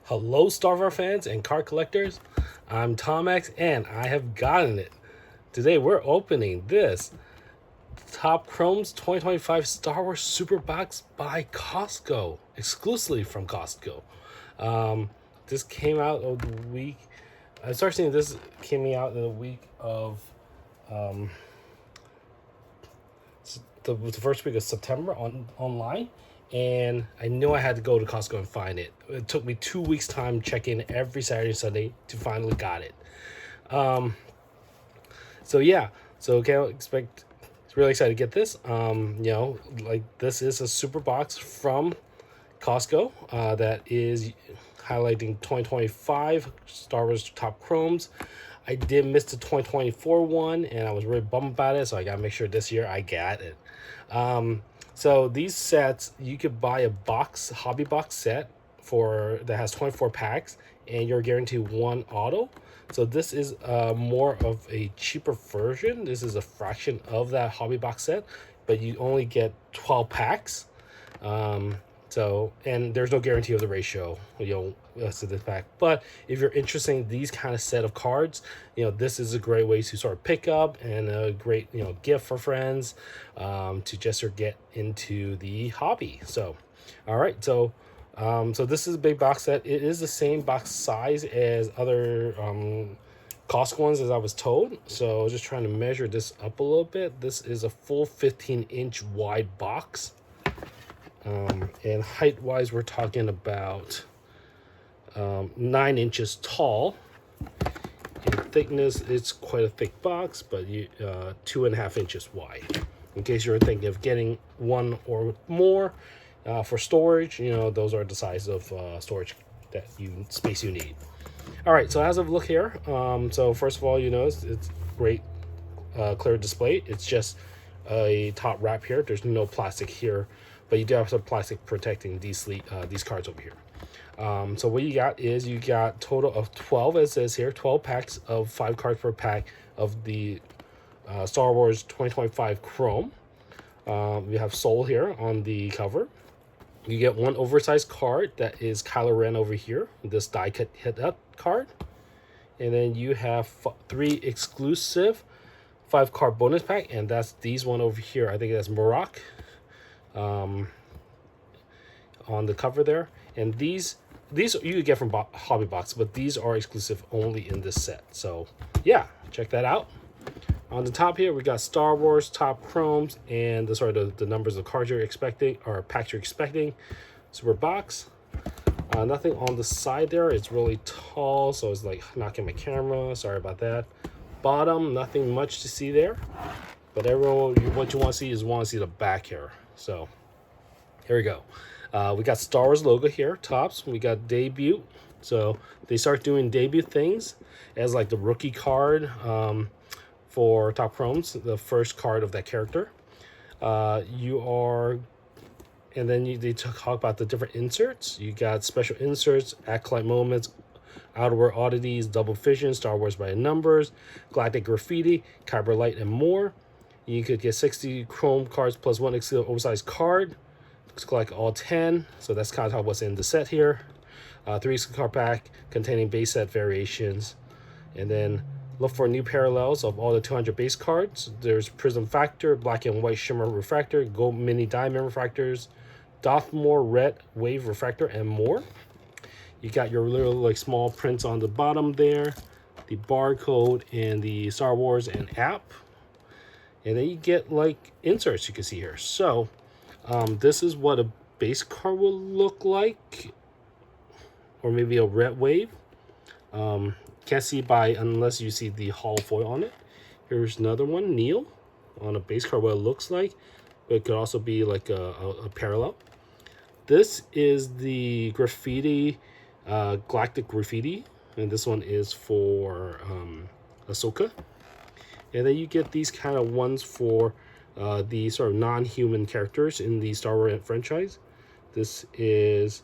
Hello, Star Wars fans and card collectors. I'm Tom X, and I have gotten it. Today, we're opening this Top Chrome's 2025 Star Wars Super Box by Costco, exclusively from Costco. This came out of the week. I started seeing this came out in the week of the first week of September online, and I knew I had to go to Costco and find it. It took me 2 weeks time checking every Saturday and Sunday to finally got it. So yeah, so can't expect. Really excited to get this. Like this is a super box from Costco that is highlighting 2025 Star Wars Top Chromes. I did miss the 2024 one, and I was really bummed about it. So I gotta make sure this year I got it. So these sets, you could buy a hobby box set that has 24 packs, and you're guaranteed one auto. So this is more of a cheaper version. This is a fraction of that hobby box set, but you only get 12 packs. And there's no guarantee of the ratio, to this pack. But if you're interested in these kind of set of cards, this is a great way to sort of pick up and a great, gift for friends, to just sort of get into the hobby. So, all right. So this is a big box set. It is the same box size as other Costco ones, as I was told. So I was just trying to measure this up a little bit. This is a full 15-inch wide box. And height-wise, we're talking about 9 inches tall. In thickness, it's quite a thick box, but 2.5 inches wide. In case you're thinking of getting one or more for storage, those are the size of storage space you need. All right, so as of look here, so first of all, it's great clear display. It's just a top wrap here. There's no plastic here, but you do have some plastic protecting these cards over here. So what you got total of 12, as it says here, 12 packs of 5 cards per pack of the Star Wars 2025 Chrome. We have Soul here on the cover. You get one oversized card that is Kylo Ren over here, this die cut hit up card. And then you have 3 exclusive 5 card bonus pack, and that's these one over here. I think that's Marok on the cover there. And these you could get from Hobby Box, but these are exclusive only in this set. So yeah, check that out. On the top here, we got Star Wars Top Chromes and the numbers of cards you're expecting, or packs you're expecting. Super box. Nothing on the side there. It's really tall, so it's like knocking my camera. Sorry about that. Bottom, nothing much to see there. But what you want to see is the back here. So here we go. We got Star Wars logo here, tops. We got debut. So they start doing debut things as like the rookie card for Top Chromes, the first card of that character. And then they talk about the different inserts. You got special inserts, Acolyte Moments, Outer World Oddities, Double Vision, Star Wars by Numbers, Galactic Graffiti, Kyber Light, and more. You could get 60 Chrome cards plus 1 exclusive oversized card. Looks like all 10. So that's kind of what's in the set here. 3 card pack containing base set variations. And then look for new parallels of all the 200 base cards. There's Prism Factor, Black and White Shimmer Refractor, Gold Mini Diamond Refractors, Dothmore Red Wave Refractor, and more. You got your little small prints on the bottom there, the barcode and the Star Wars and app. And then you get inserts you can see here. So this is what a base card will look like, or maybe a red wave. Can't see unless you see the hull foil on it. Here's another one, Neil, on a base card, what it looks like. But it could also be like a parallel. This is the Graffiti, Galactic Graffiti, and this one is for Ahsoka. And then you get these kind of ones for the sort of non-human characters in the Star Wars franchise. This is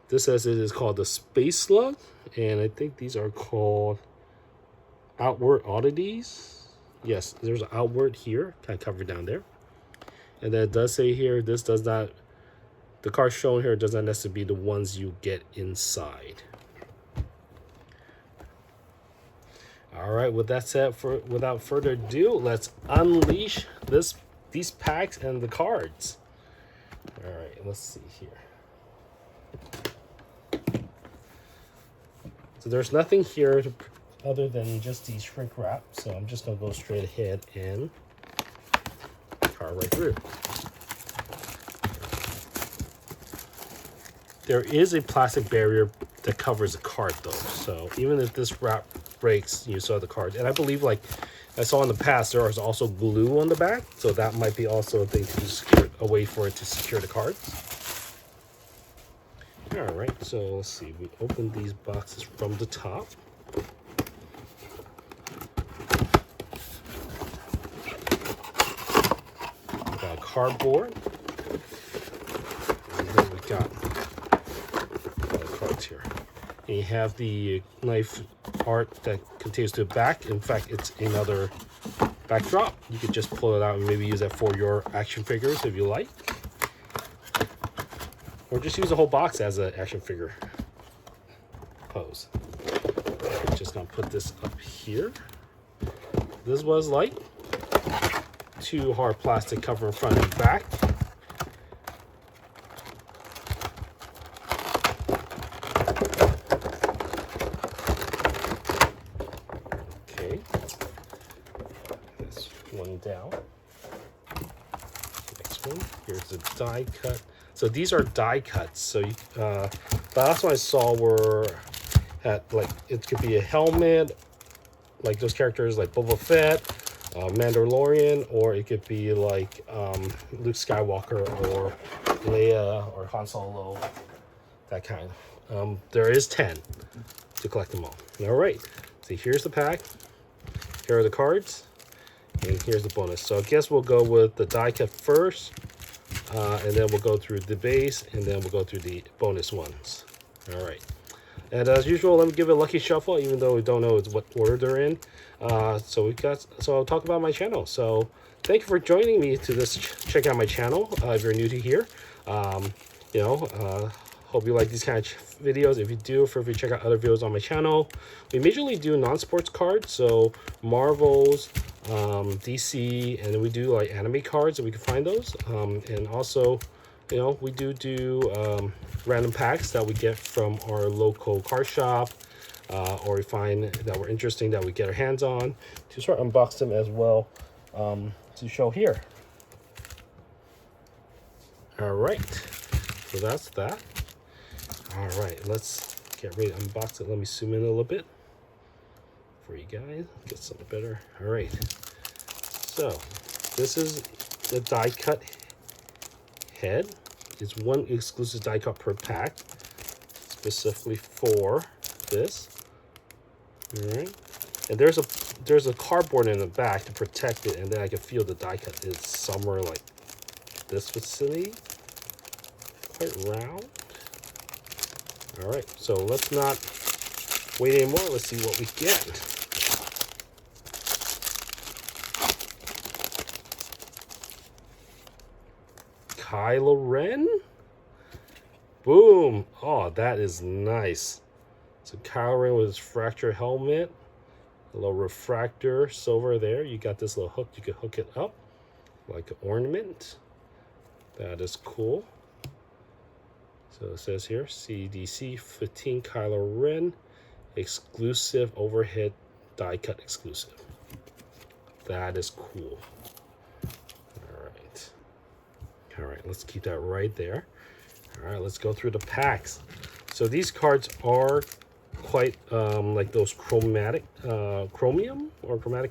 this says it is called the Space Slug, and I think these are called Outward Oddities. Yes, there's an Outward here, kind of covered down there. And then it does say here, this does not the cards shown here does not necessarily be the ones you get inside. All right, with that said, without further ado, let's unleash these packs and the cards. All right, let's see here. So there's nothing here other than just the shrink wrap. So I'm just gonna go straight ahead and card right through. There is a plastic barrier that covers the card though. So even if this wrap breaks, you saw the card. And I believe, like I saw in the past, there is also glue on the back. So that might be also a thing to secure, a way for it to secure the cards. All right, so let's see. We open these boxes from the top. We got cardboard. And then we got the cards here. And you have the knife art that continues to the back. In fact, it's another backdrop. You could just pull it out and maybe use that for your action figures if you like. Or just use the whole box as an action figure pose. Just gonna put this up here. This was like 2 hard plastic covering front and back. Okay, this one down. Next one, here's the die cut. So these are die cuts. So you, the last one I saw were at, like, it could be a helmet, like those characters like Boba Fett, Mandalorian, or it could be like Luke Skywalker or Leia or Han Solo, that kind. There is 10 to collect them all. All right. So here's the pack. Here are the cards, and here's the bonus. So I guess we'll go with the die cut first. And then we'll go through the base, and then we'll go through the bonus ones. All right. And as usual, let me give it a lucky shuffle, even though we don't know what order they're in. So I'll talk about my channel. So thank you for joining me to this. Check out my channel if you're new to here. Hope you like these kind of videos. If you do, feel free to check out other videos on my channel. We majorly do non-sports cards, so Marvels, DC, and then we do like anime cards, and we can find those. And also, we do random packs that we get from our local card shop, or we find that were interesting that we get our hands on to sort of unbox them as well, to show here. All right, so that's that. All right, let's get ready to unbox it. Let me zoom in a little bit for you guys, get something better. All right, so this is the die cut head. It's one exclusive die cut per pack, specifically for this. All right, and there's a cardboard in the back to protect it, and then I can feel the die cut is somewhere like this vicinity, quite round. All right, so let's not wait anymore. Let's see what we get. Kylo Ren. Boom. Oh, that is nice. So Kylo Ren with his fracture helmet, a little refractor silver there. You got this little hook. You can hook it up like an ornament. That is cool. So it says here, CDC 15 Kylo Ren, exclusive overhead die cut exclusive. That is cool. All right, let's keep that right there. All right, let's go through the packs. So these cards are quite like those chromatic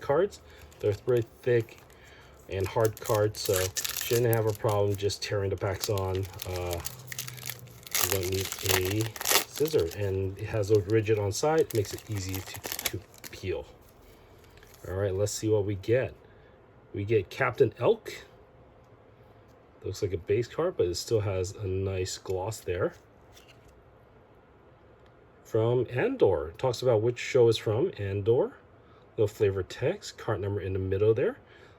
cards. They're very thick and hard cards, so shouldn't have a problem just tearing the packs on. You don't need a scissor, and it has a rigid on side. It makes it easy to peel. All right, let's see what we get. We get Captain Elk. Looks like a base card, but it still has a nice gloss there. From Andor. It talks about which show is from. Andor. Little flavor text. Card number in the middle there.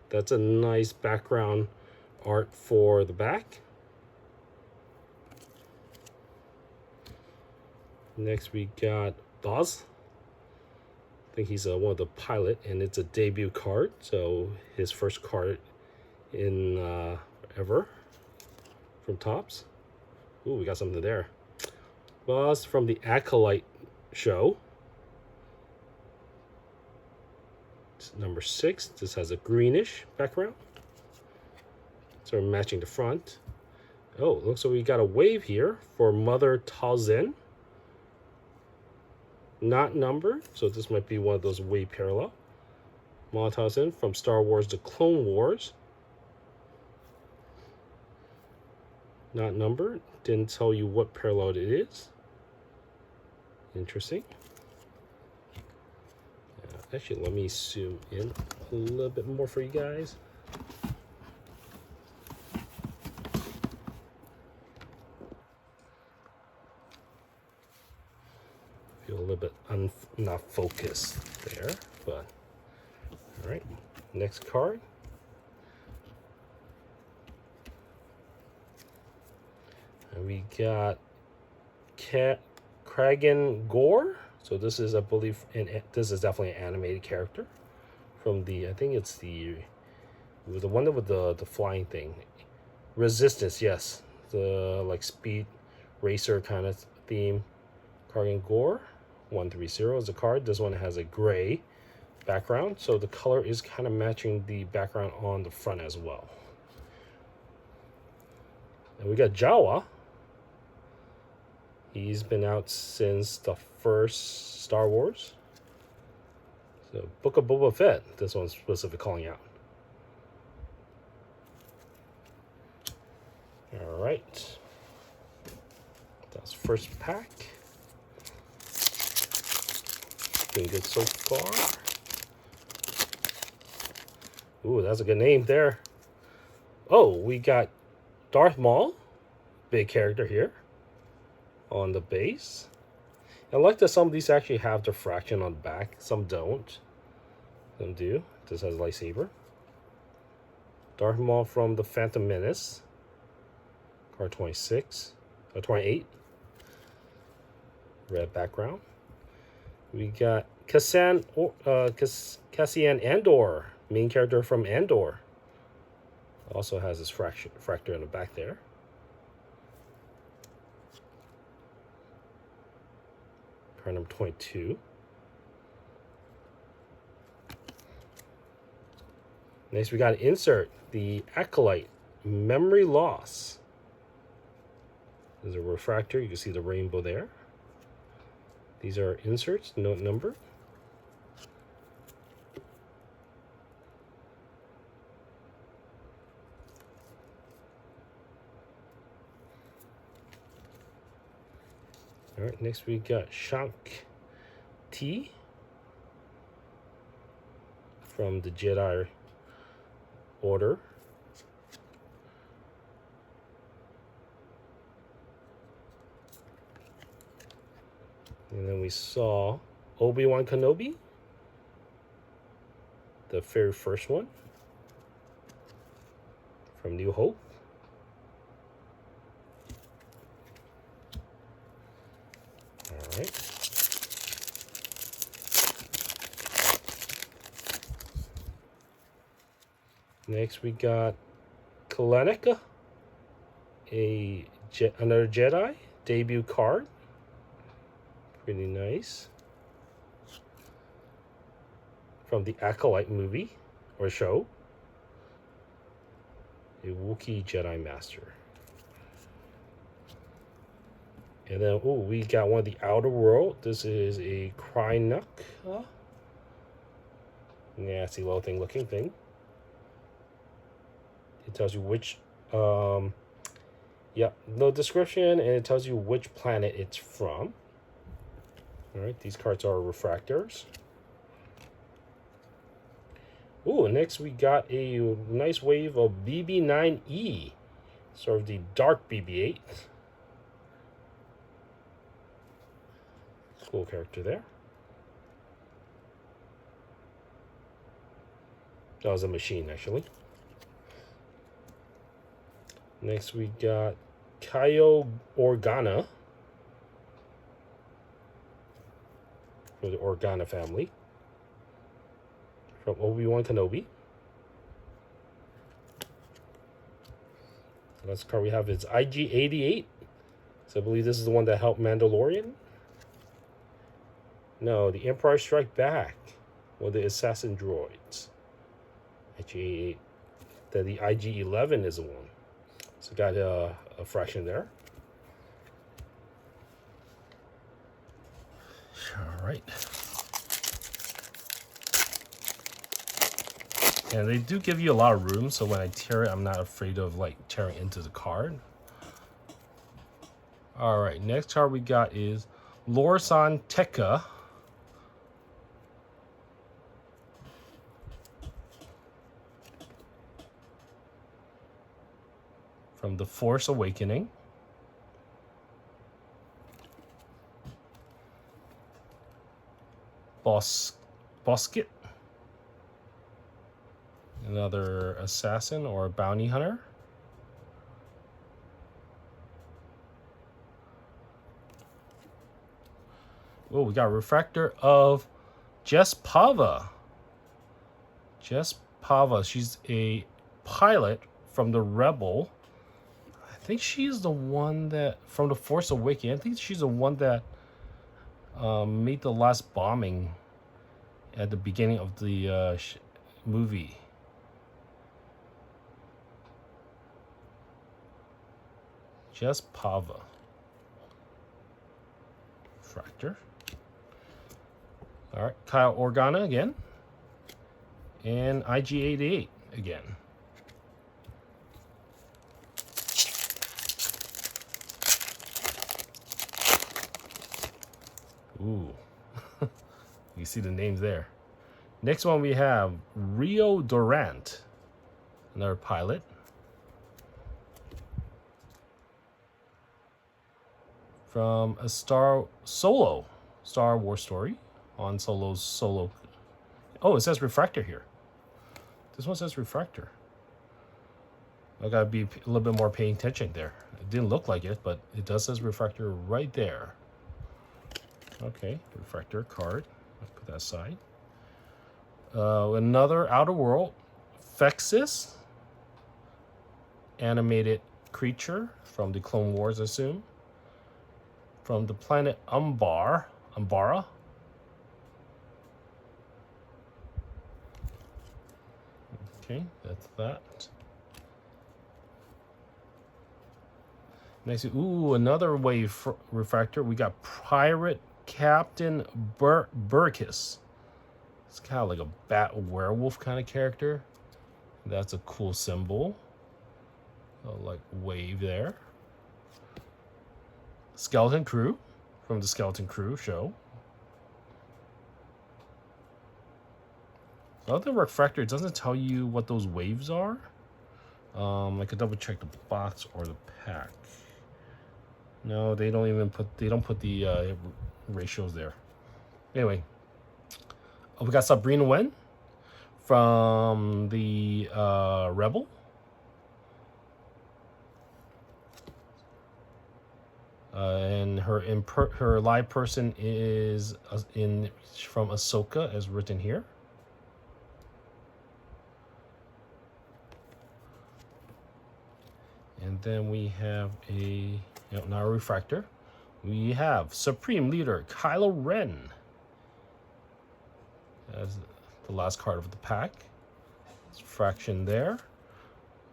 That's a nice background art for the back. Next we got Boz. I think he's one of the pilot, and it's a debut card. So his first card in ever from Topps. Ooh, we got something there. Boz from the Acolyte show. It's number 6. This has a greenish background. So we're matching the front. Oh, looks like we got a wave here for Mother Talzin. Not numbered, so this might be one of those wave parallel. Mother Talzin from Star Wars The Clone Wars. Not numbered. Didn't tell you what parallel it is. Interesting. Actually, let me zoom in a little bit more for you guys. Feel a little bit not focused there, but all right. Next card. And we got Kragan Gore. So this is, I believe, this is definitely an animated character from the, I think it's the one with the flying thing. Resistance, yes. The like speed racer kind of theme. Kragan Gore, 130 is a card. This one has a gray background, so the color is kind of matching the background on the front as well. And we got Jawa. He's been out since the first Star Wars. So Book of Boba Fett, this one's specifically calling out. All right. That's first pack. Doing good so far. Ooh, that's a good name there. Oh, we got Darth Maul, big character here on the base. I like that some of these actually have diffraction on the back. Some don't. Some do. This has a lightsaber. Darth Maul from the Phantom Menace. Card 26. Or 28. Red background. We got Cassian Andor. Main character from Andor. Also has his fracture in the back there. Card number 22. Next, we got to insert the Acolyte Memory Loss. There's a refractor. You can see the rainbow there. These are inserts, note number. All right, next we got Shank T from the Jedi Order. And then we saw Obi-Wan Kenobi, the very first one from New Hope. All right. Next we got Kalanika, another Jedi debut card. Pretty nice. From the Acolyte movie or show. A Wookiee Jedi Master. And then, oh, we got one of the Outer World. This is a Krynook. Nasty little thing looking thing. It tells you which, yeah, no description, and it tells you which planet it's from. All right, these cards are refractors. Ooh, next we got a nice wave of BB9E, sort of the dark BB-8. Cool character there. That was a machine, actually. Next we got Cayo Organa. for the Organa family. From Obi-Wan Kenobi. The last card we have is IG-88. So I believe this is the one that helped Mandalorian. No, the Empire Strike Back. Or the Assassin Droids. IG-88. Then the IG-11 is the one. So got a fraction there. All right. And they do give you a lot of room, so when I tear it, I'm not afraid of like tearing into the card. All right, next card we got is Lorsan Tekka. From The Force Awakening. Bosket. Another assassin or bounty hunter. Oh, we got a refractor of Jess Pava. Jess Pava, she's a pilot from the Rebel. I think she's the one that, from The Force Awakens, I think she's the one that made the last bombing at the beginning of the movie. Jess Pava. Fractor. All right, Kyle Organa again. And IG-88 again. Ooh. You see the names there. Next one we have Rio Durant. Another pilot. From a Star Wars story. Han Solo's solo. Oh, it says refractor here. This one says refractor. I gotta be a little bit more paying attention there. It didn't look like it, but it does says refractor right there. Okay, refractor card. Let's put that aside. Another Outer World. Fexis. Animated creature from the Clone Wars, I assume. From the planet Umbara. Okay, that's that. Next, ooh, another wave refractor. We got Pirate Captain Burkus. It's kind of like a bat werewolf kind of character. That's a cool symbol. Like wave there. Skeleton Crew from the Skeleton Crew show. Other refractor, it doesn't tell you what those waves are. I could double check the box or the pack. No, they don't even put the ratios there. Anyway, we got Sabrina Wen from the Rebel. And her live person is from Ahsoka, as written here. And then we have not a refractor. We have Supreme Leader Kylo Ren as the last card of the pack. It's fraction there.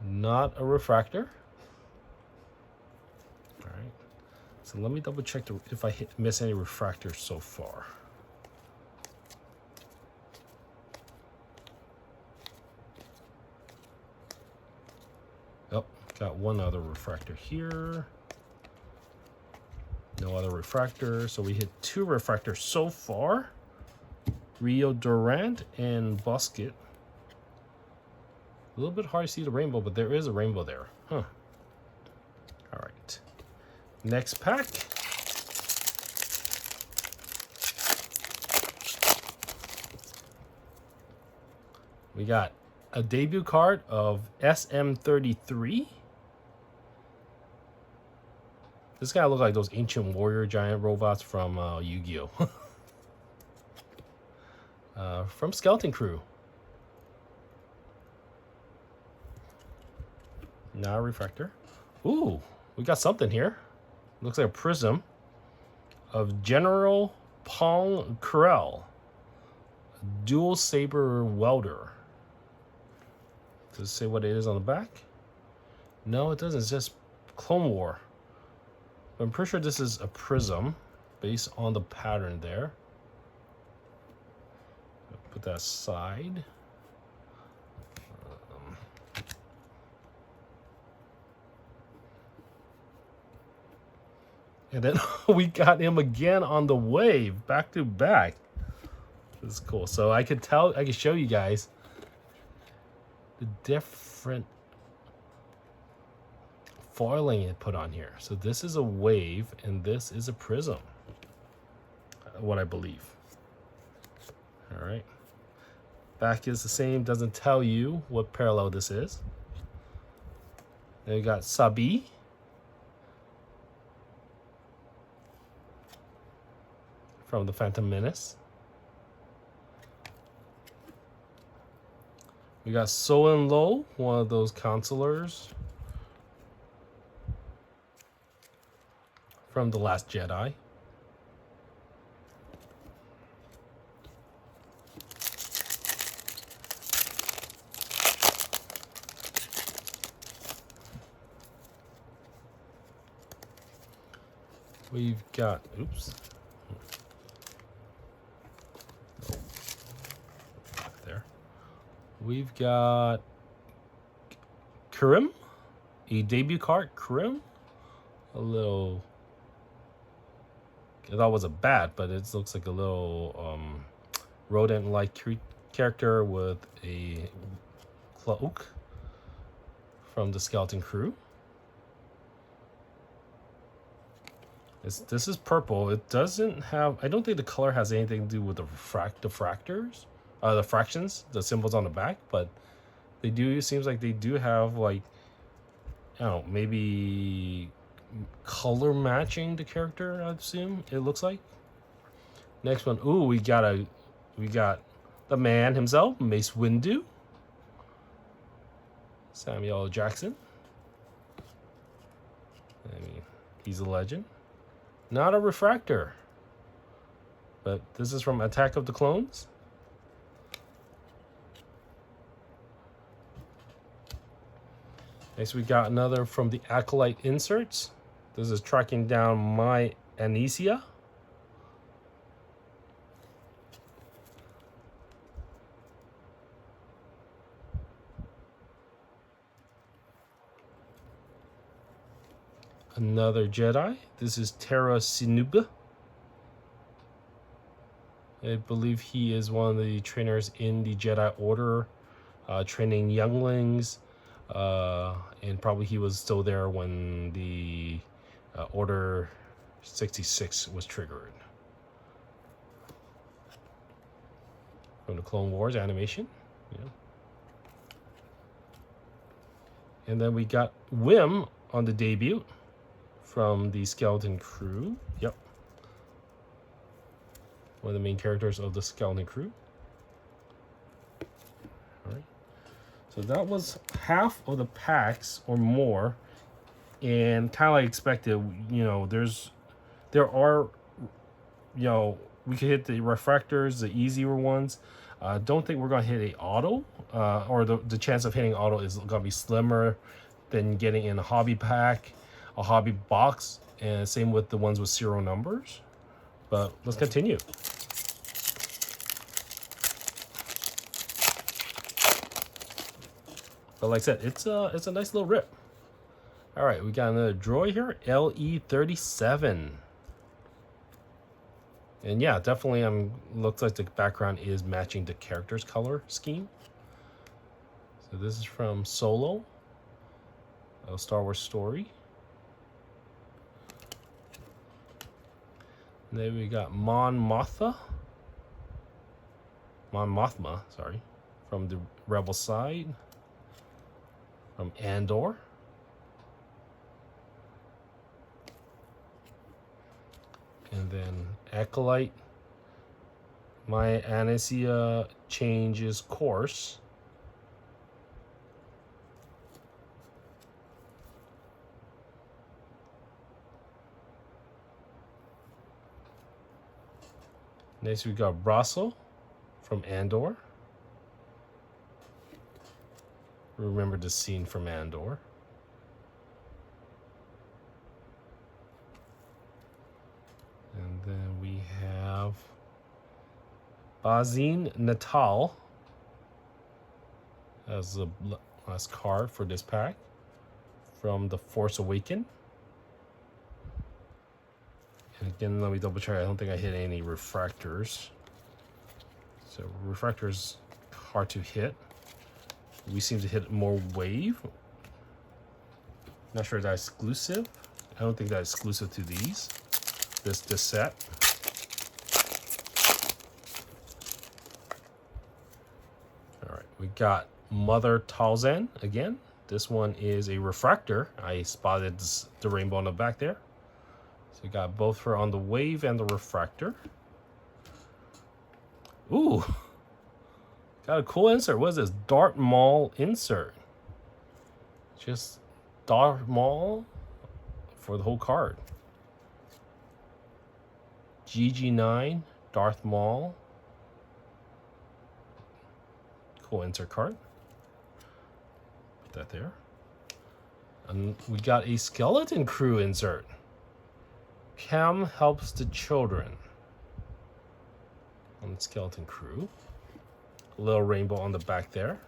Not a refractor. All right. So let me double check if I miss any refractors so far. Oh, got one other refractor here. No other refractor. So we hit 2 refractors so far. Rio Durant and Bosket. A little bit hard to see the rainbow, but there is a rainbow there. Huh. All right. Next pack. We got a debut card of SM33. This guy looks like those ancient warrior giant robots from Yu-Gi-Oh! from Skeleton Crew. Now refractor. Ooh, we got something here. Looks like a prism of General Pong Krell, dual saber welder. Does it say what it is on the back? No, it doesn't. It's just Clone War. I'm pretty sure this is a prism based on the pattern there. Put that aside. And then we got him again on the wave, back to back. This is cool. So I could show you guys the different foiling it put on here. So this is a wave and this is a prism, what I believe. All right. Back is the same, doesn't tell you what parallel this is. Then we got Sabi. From the Phantom Menace. We got Soen Lo, one of those counselors from The Last Jedi. We've got, oops. There. We've got Kurim, a debut card, Kurim. A little, I thought it was a bat, but it looks like a little rodent-like character with a cloak from the Skeleton Crew. This is purple. It doesn't have, I don't think the color has anything to do with the diffractors, the fractions, the symbols on the back, but they do, it seems like they do have like, I don't know, maybe color matching the character, I assume it looks like. Next one, ooh, we got the man himself, Mace Windu, Samuel L. Jackson. I mean, he's a legend. Not a refractor, but this is from Attack of the Clones. Next, we got another from the Acolyte inserts. This is tracking down my Anicia. Another Jedi. This is Tara Sinuba. I believe he is one of the trainers in the Jedi Order, training younglings, and probably he was still there when the Order 66 was triggered. From the Clone Wars animation. Yeah. And then we got Wim on the debut from the Skeleton Crew. Yep. One of the main characters of the Skeleton Crew. All right. So that was half of the packs or more. And kind of like expected, you know, there are, you know, we could hit the refractors, the easier ones. Don't think we're going to hit a auto, or the chance of hitting auto is going to be slimmer than getting in a hobby pack, a hobby box, and same with the ones with serial numbers. But let's continue. But like I said, it's a nice little rip. All right, we got another droid here, LE-37. And yeah, definitely looks like the background is matching the character's color scheme. So this is from Solo, a Star Wars story. And then we got Mon Mothma, sorry, from the Rebel side, from Andor. And then Acolyte My Anicea changes course. Next we got Brasso from Andor. Remember the scene from Andor. And then we have Bazine Natal as the last card for this pack from The Force Awakens. And again, let me double check. I don't think I hit any refractors. So refractors hard to hit. We seem to hit more wave. Not sure that's exclusive. I don't think that's exclusive to these. This set. All right, we got Mother Talzin again. This one is a refractor. I spotted the rainbow on the back there. So we got both her on the wave and the refractor. Ooh, got a cool insert. What is this? Darth Maul insert. Just Darth Maul for the whole card. GG9, Darth Maul. Cool insert card. Put that there. And we got a Skeleton Crew insert. Cam helps the children. On the Skeleton Crew. A little rainbow on the back there.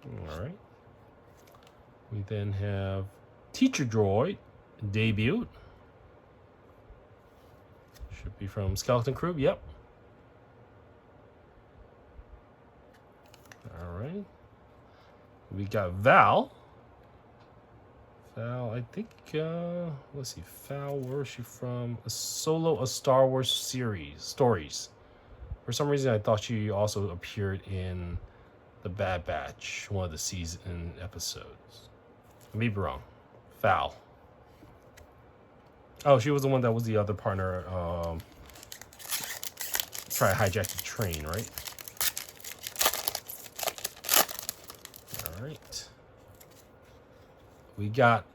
All right. We then have Teacher Droid debut. Should be from Skeleton Crew. Yep. All right. We got Val. Val, I think, let's see, Val, where is she from? A Star Wars stories. For some reason, I thought she also appeared in The Bad Batch, one of the season episodes. I may be wrong. Val. Oh, she was the one that was the other partner, try to hijack the train, right? All right. We got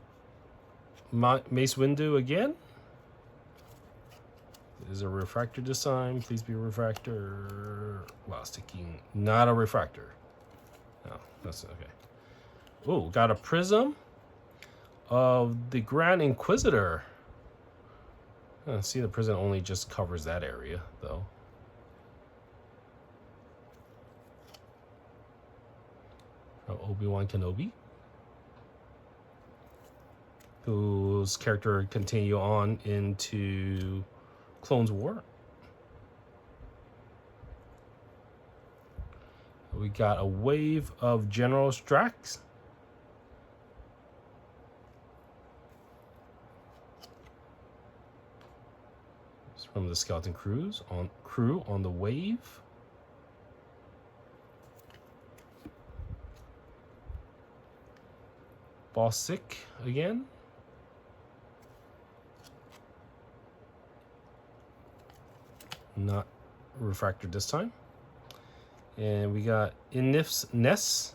Mace Windu again. Is a refractor this time. Please be a refractor. Wow, sticking. Not a refractor. No, that's okay. Oh, got a prism of the Grand Inquisitor. See, the prism only just covers that area, though. From Obi-Wan Kenobi, whose character continue on into Clones War. We got a wave of General Strax. It's from the Skeleton Crew on the wave. Bossick again. Not refractor this time. And we got Inif's Ness.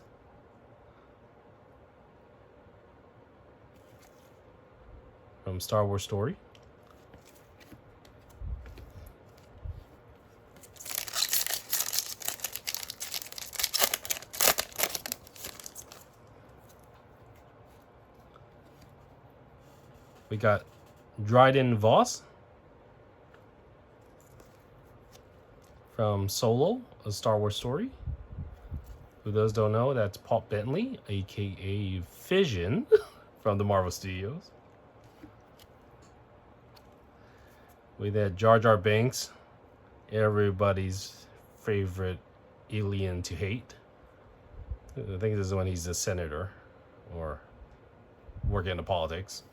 From Star Wars Story. We got Dryden Voss from Solo, A Star Wars Story. Who those don't know, that's Paul Bentley, aka Fission, from the Marvel Studios. We had Jar Jar Binks, everybody's favorite alien to hate. I think this is when he's a senator or working into politics.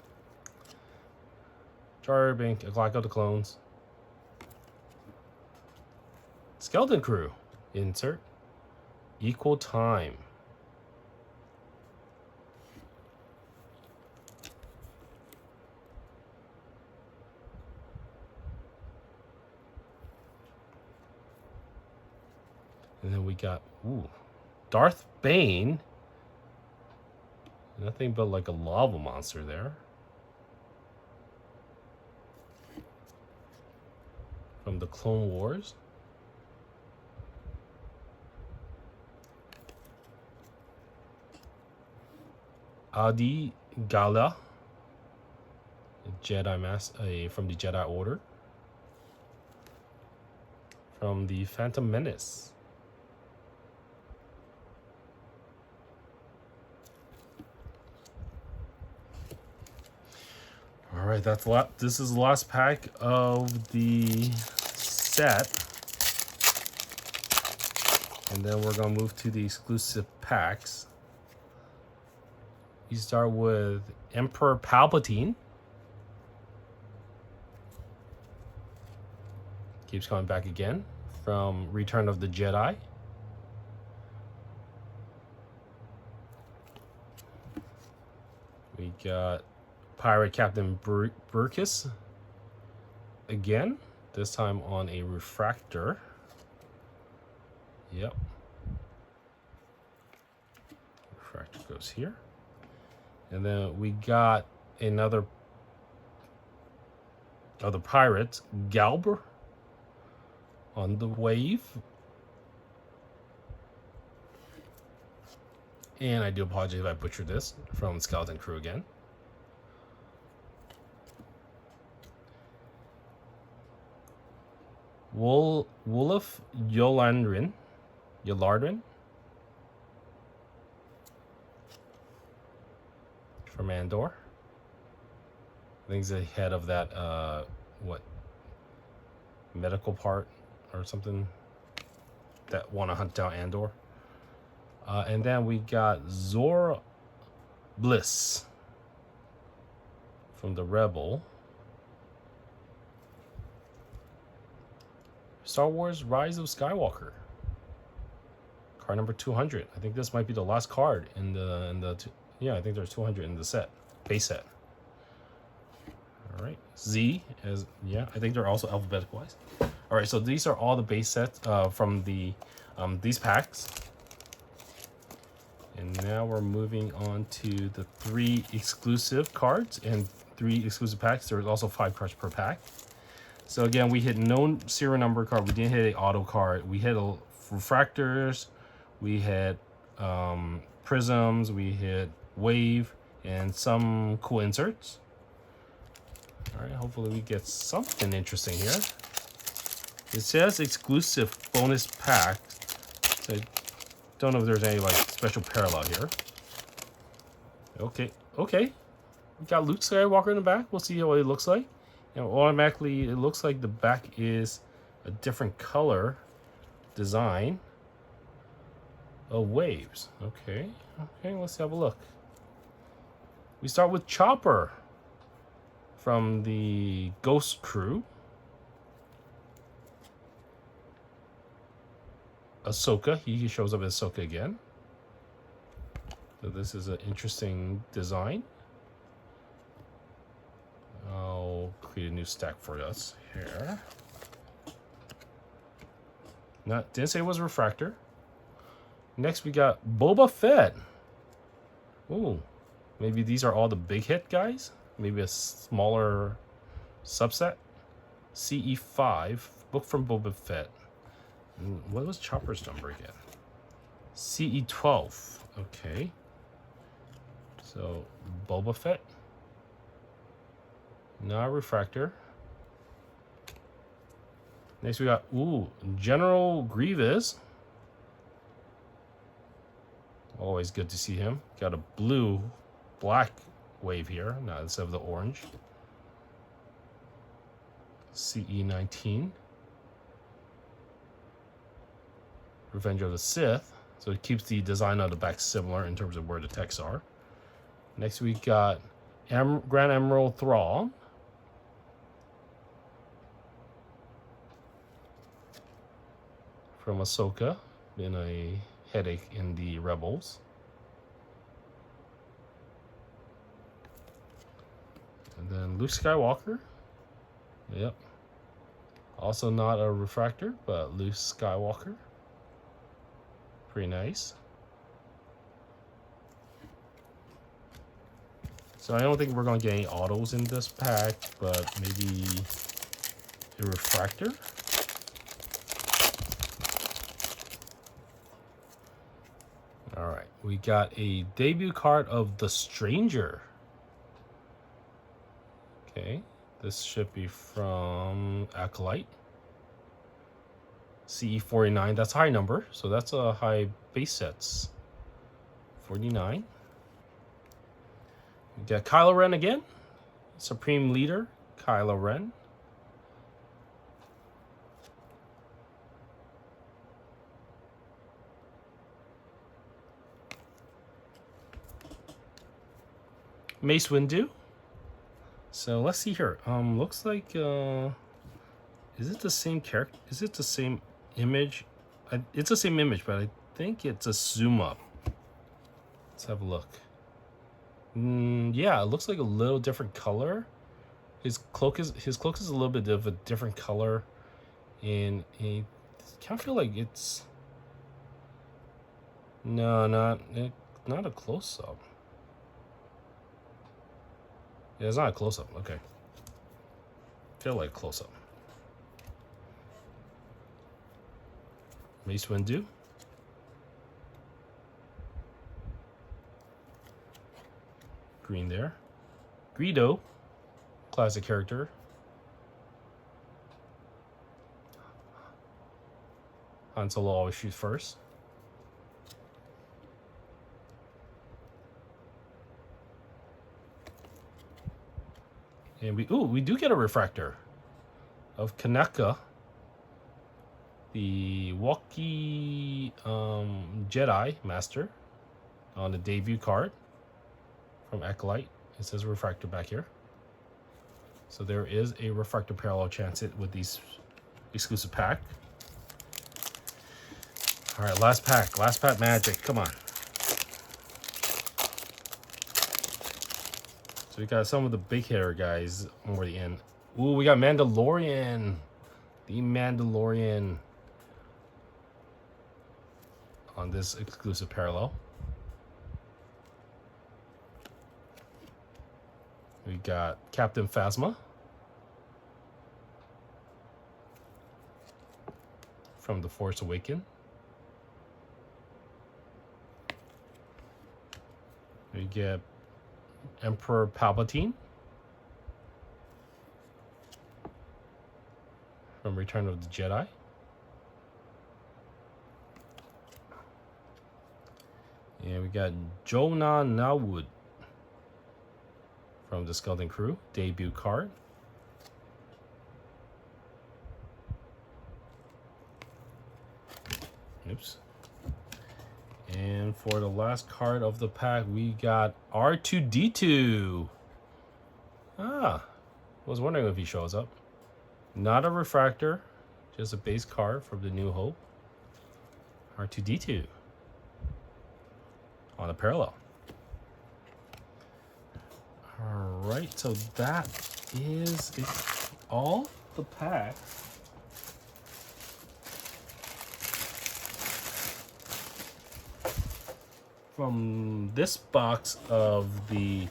Jar Jar Binks, Attack of the Clones. Skeleton Crew, insert. Equal Time. And then we got, Darth Bane. Nothing but like a lava monster there. From the Clone Wars. Adi Gala, Jedi from the Jedi Order. From the Phantom Menace. All right, that's a lot. This is the last pack of the set. And then we're gonna move to the exclusive packs. We start with Emperor Palpatine. Keeps coming back again from Return of the Jedi. We got Pirate Captain Burkus again, this time on a refractor. Yep. Refractor goes here. And then we got another other pirate, Galber, on the wave. And I do apologize if I butchered this, from Skeleton Crew again. Wolof Yolandrin. From Andor. I think he's the head of that, medical part or something that want to hunt down Andor. And then we got Zor Bliss from the Rebel. Star Wars Rise of Skywalker. Card number 200. I think this might be the last card in the yeah, I think there's 200 in the set, base set. All right, Z as, yeah, I think they're also alphabetical wise. All right, so these are all the base sets from the these packs. And now we're moving on to the 3 exclusive cards and 3 exclusive packs. There's also 5 cards per pack. So again, we hit no serial number card. We didn't hit an auto card. We hit refractors. We hit prisms. We hit wave and some cool inserts. All right, hopefully we get something interesting here. It says exclusive bonus pack. So I don't know if there's any like special parallel here. Okay. We got Luke Skywalker in the back. We'll see what it looks like. And automatically, it looks like the back is a different color design of waves. Okay, let's have a look. We start with Chopper from the Ghost Crew. Ahsoka, he shows up as Ahsoka again. So this is an interesting design. I'll create a new stack for us here. Didn't say it was a refractor. Next we got Boba Fett. Ooh, maybe these are all the big hit guys. Maybe a smaller subset. CE5, book from Boba Fett. What was Chopper's number again? CE12. Okay. So Boba Fett. Not refractor. Next we got General Grievous. Always good to see him. Got a black wave here, not instead of the orange. CE19. Revenge of the Sith. So it keeps the design of the back similar in terms of where the texts are. Next we got Grand Admiral Thrawn. From Ahsoka, been a headache in the Rebels. And then Luke Skywalker. Yep. Also not a refractor, but Luke Skywalker. Pretty nice. So I don't think we're going to get any autos in this pack, but maybe a refractor. All right, we got a debut card of The Stranger. Okay, this should be from Acolyte. CE49, that's a high number, so that's a high base sets. 49. We got Kylo Ren again. Supreme Leader, Kylo Ren. Mace Windu. So let's see here. Looks like is it the same character? Is it the same image? It's the same image, but I think it's a zoom up. Let's have a look. Yeah, it looks like a little different color. His cloak is a little bit of a different color, and I kind of feel like it's not a close up. Yeah, it's not a close up. Okay, feel like close up. Mace Windu. Green there. Greedo, classic character. Han Solo always shoots first. And we do get a refractor of Kaneka, the Wookiee Jedi Master, on the debut card from Acolyte. It says refractor back here. So there is a refractor parallel chance it with these exclusive pack. All right, last pack magic. Come on. So we got some of the big hitter guys over the end. Ooh, we got Mandalorian. The Mandalorian on this exclusive parallel. We got Captain Phasma from The Force Awakens. We get Emperor Palpatine from Return of the Jedi. And we got Jonah Nawwood from the Skeleton Crew, debut card. Oops. And for the last card of the pack, we got R2-D2. Was wondering if he shows up. Not a refractor, just a base card from the New Hope. R2-D2 on a parallel. All right, so that is all the pack. From this box of the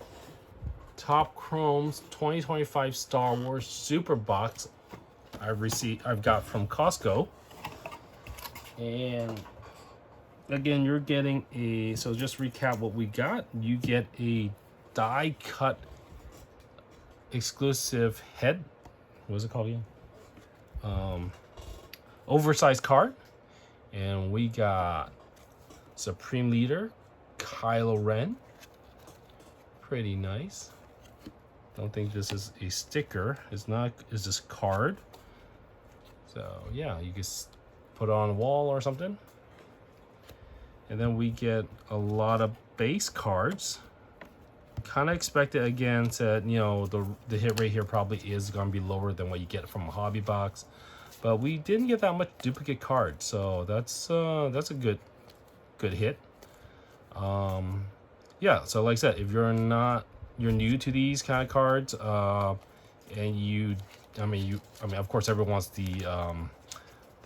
Top Chromes 2025 Star Wars Super Box I've got from Costco. And again, you're getting so just recap what we got. You get a die cut exclusive head. What was it called again? Oversized card. And we got Supreme Leader Kylo Ren. Pretty nice. Don't think this is a sticker. It's this card. So yeah, you can put it on a wall or something. And then we get a lot of base cards. Kind of expected again that, you know, the hit rate here probably is going to be lower than what you get from a hobby box, but we didn't get that much duplicate cards, so that's a good hit. Yeah, so like I said, if you're new to these kind of cards, and of course everyone wants the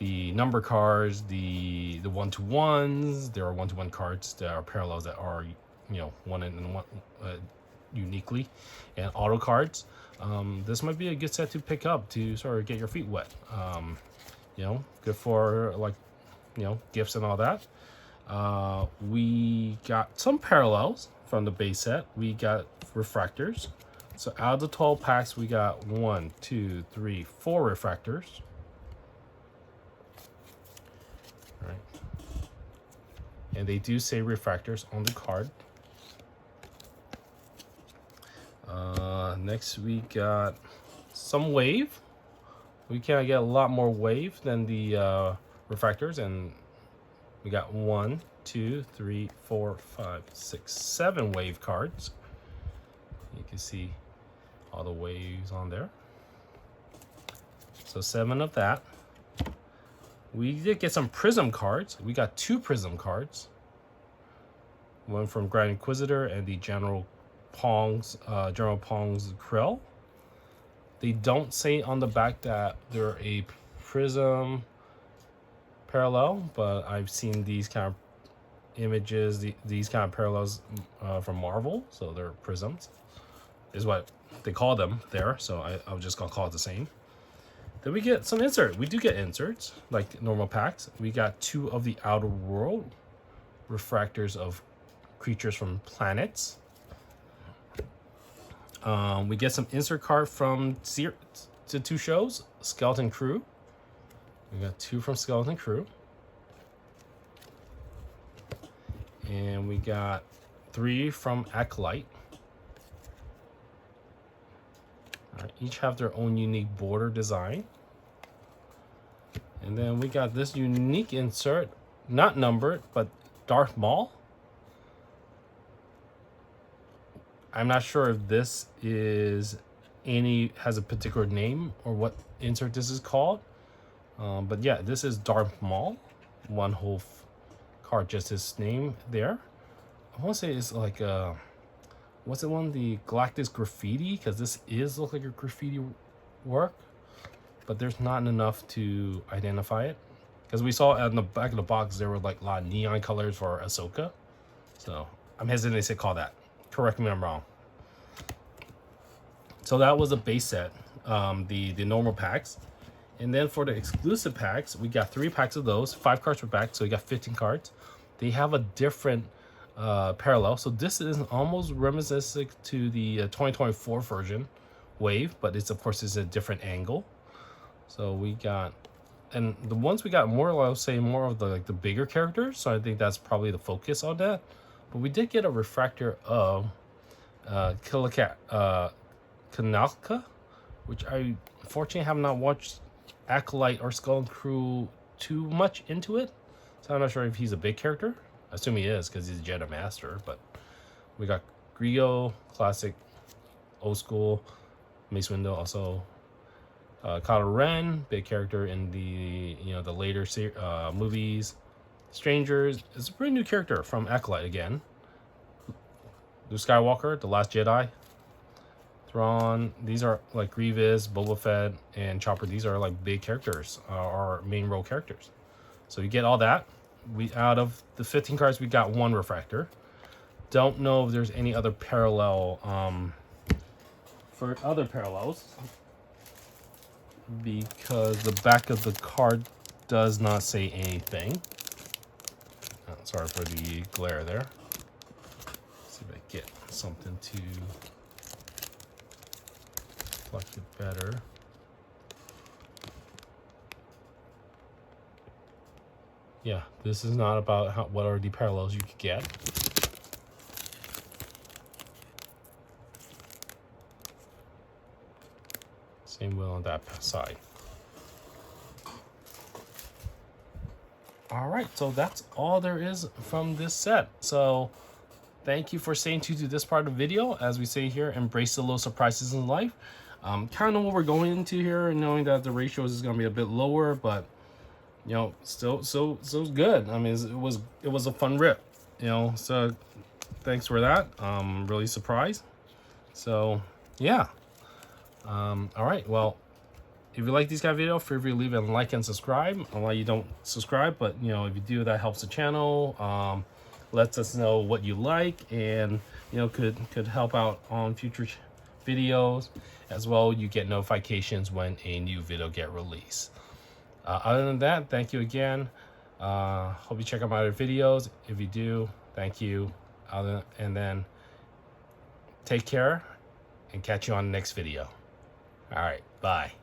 the number cards, the 1-to-1s. There are 1-to-1 cards that are parallels that are, you know, one and one uniquely, and auto cards. This might be a good set to pick up to sort of get your feet wet. You know, good for, like, you know, gifts and all that. We got some parallels from the base set. We got refractors. So out of the 12 packs, we got 1, 2, 3, 4 refractors. All right. And they do say refractors on the card. Next we got some wave. We can get a lot more wave than the refractors, and we got 1, 2, 3, 4, 5, 6, 7 wave cards. You can see all the waves on there. So 7 of that. We did get some prism cards. We got 2 prism cards. One from Grand Inquisitor and the General Pong's Krill. They don't say on the back that they're a prism parallel, but I've seen these kind of images, these kind of parallels from Marvel, so they're prisms, is what they call them there. So I'm just gonna call it the same. Then we get some insert. We do get inserts like normal packs. We got 2 of the Outer World refractors of creatures from planets. We get some insert card from the 2 shows, Skeleton Crew. We got 2 from Skeleton Crew. And we got 3 from Acolyte. All right, each have their own unique border design. And then we got this unique insert, not numbered, but Darth Maul. I'm not sure if this is has a particular name or what insert this is called. But yeah, this is Darth Maul. One whole card, just his name there. I want to say it's like what's the one? The Galactus Graffiti, because this is look like a graffiti work, but there's not enough to identify it. Because we saw on the back of the box there were like a lot of neon colors for Ahsoka, so I'm hesitant to say call that. Correct me if I'm wrong. So that was a base set, the normal packs. And then for the exclusive packs, we got 3 packs of those, 5 cards per pack, so we got 15 cards. They have a different parallel. So this is almost reminiscent to the 2024 version wave, but it's, of course, it's a different angle. So we got, and the ones we got more, I'll say more of the like the bigger characters. So I think that's probably the focus on that. But we did get a refractor of Kanalka, which I unfortunately have not watched Acolyte or Skeleton Crew too much into it. So I'm not sure if he's a big character. I assume he is because he's a Jedi Master. But we got Grigo, classic, old school, Mace Windu, also Kylo Ren, big character in the the later movies. Strangers is a pretty new character from Acolyte again. Luke Skywalker, The Last Jedi. Thrawn, these are like Grievous, Boba Fett, and Chopper. These are like big characters, our main role characters. So you get all that. We out of the 15 cards, we got 1 refractor. Don't know if there's any other parallel for other parallels, because the back of the card does not say anything. Sorry for the glare there. Let's see if I get something to reflect it better. Yeah, this is not about what are the parallels you could get. Same way on that side. All right, so that's all there is from this set. So thank you for staying tuned to this part of the video. As we say here, embrace the little surprises in life. Kind of know what we're going into here, and knowing that the ratios is going to be a bit lower, but still good. I mean, it was a fun rip, so thanks for that. Really surprised. So yeah. All right, well, if you like these kind of videos, feel free to leave a like and subscribe. A lot of you don't subscribe, but you know, if you do, that helps the channel. Lets us know what you like, and you know, could help out on future videos as well. You get notifications when a new video get released. Other than that, thank you again. Hope you check out my other videos. If you do, thank you. And then take care and catch you on the next video. All right, bye.